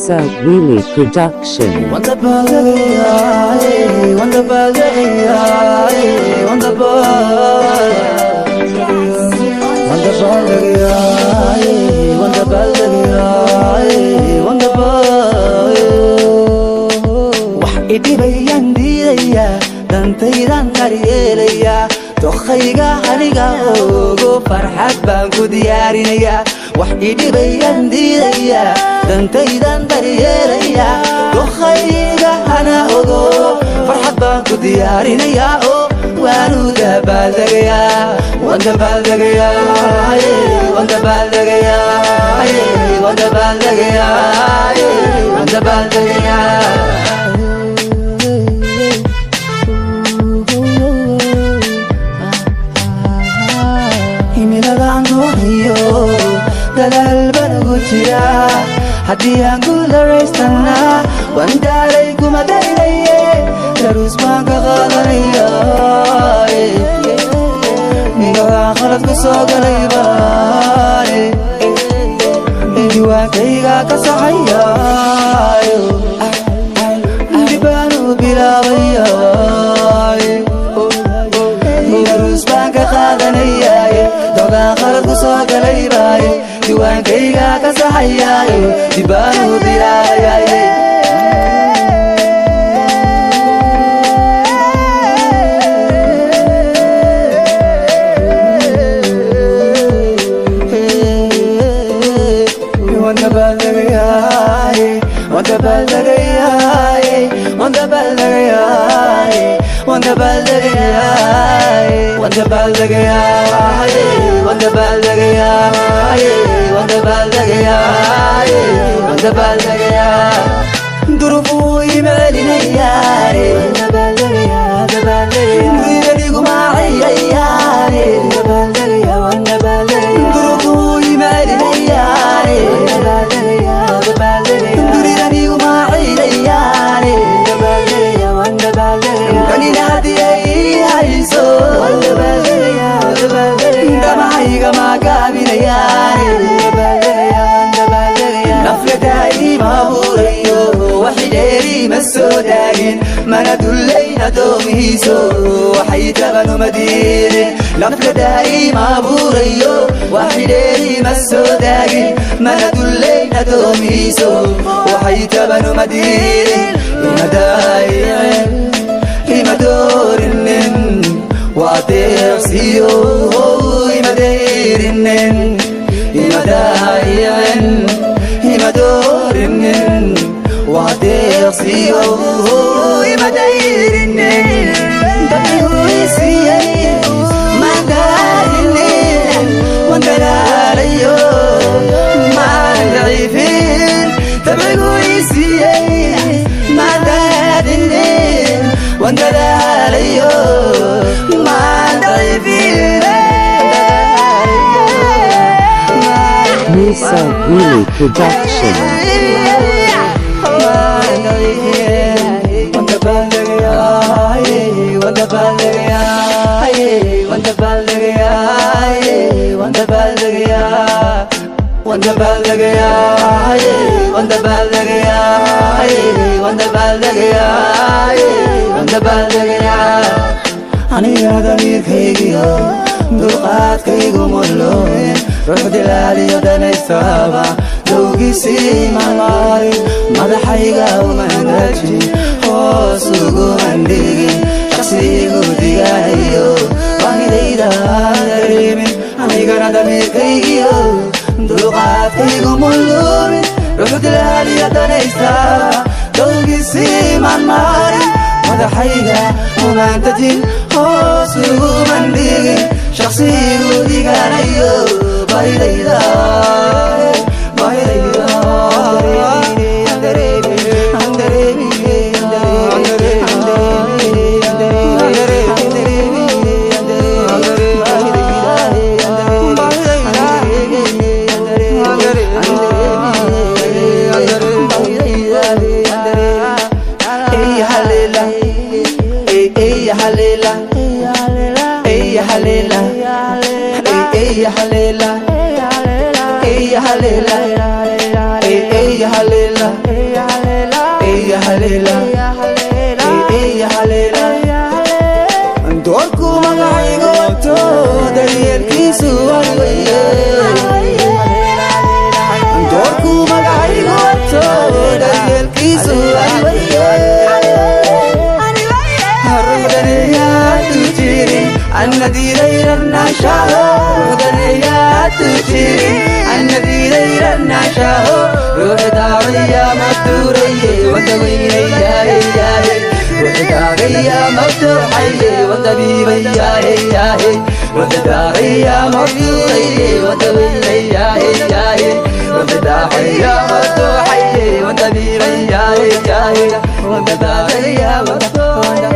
Misa Wheelie Production. dokhayga aniga ugu farxad baan ku diyaarinaya wax idhibayan diidaya dantaydan daryeelaya dokhayga ana ugu farxad baan ku diyaarinaya oo waanu dabaaldegaya wanda baaldegaya wanda baaldegaya wanda baaldegaya wanda baaldegaya dadaal baan ugu jiraa haddii aan guularaystana waan daalay kuma daynaye daruus baan ka qaadanaya nigagaan khalad ku soo galay baane diwaankayga ka saxaya dib baan u bilaabaya daruus baan ka qaadanaya dogaan khalad ku soo galay baaye diwaankayga ka saxayaayo dib baan u bilaabaya wanda baaldegaya wanda baaldegaya wanda baaldegaya wanda baaldegaya wanda baaldegaya wanda baaldegaya wanda baaldegaya wanda baaldegaya durufu imeelinaya wanda baaldegaya wanda baaldegaya guriga maaciyaya wanda baaldegaya wanda baaldegaya durufu imeelinaya wanda baaldegaya wanda baaldegaya guriga maaciyaya wanda baaldegaya wanda baaldegaya kanina hadiyay hayso wanda baaldegaya wanda baaldegaya damahayga magaabinaya wanda baaldegaya wanda baaldegaya nafladaay maaburayo waxay dheeri ma soo daagin mana dullayna doomihiiso waxay tabanu madiirin nafladaay maaburayo waxay dheeri ma soo daagin mana dullayna doomihiiso waxay tabanu madiirin imadaayeen imadoorinin waa deeqsiyo imadeyrinin imadaayeen imadoorinin waa deeqsiyo imadeyrinin dabihuisiyay mandaalinin wandalaalayo maan daciifin dabihuisiyay mandaalinin wandalaalayo maan daciifin Misa Wheelie Production. wanda baaldegaya wanda baaldegaya wanda baaldegaya wanda baaldegaya wanda baaldegaya wanda baaldegaya wanda baaldegaya wanda baaldegaya aniga damiirkaygiyo dulqaadkaygu mulooyin ruux dilaaliyo danaystaba dowgiisii mamaarin madaxayga umandajin hoos ugu mandhigin shaqsigu digaanayo baahidayda dareemin anigana damiirkaygiyo dulqaadkaygu mulooyin ruux dilaaliyo danaystaba dowgiisii mamaarin madaxayga umandajin hoos ugu mandhigin shaqsigu digaanayo baahidayda baahidayda halela haleela ya haleela doorku magacayga wato daryeelkiisu waliwaye doorku magacayga wato daryeelkiisu waliwaye رمضانيات تجري النبي غير النشاه رمضانيات تجري النبي غير النشاه روح داريا مفتورية وتبيني يا روح داريا مفتوحية وتبيني يا روح داريا مفتورية وتبيني يا روح داريا مفتوحية وتبيني يا روح داريا مفتوحية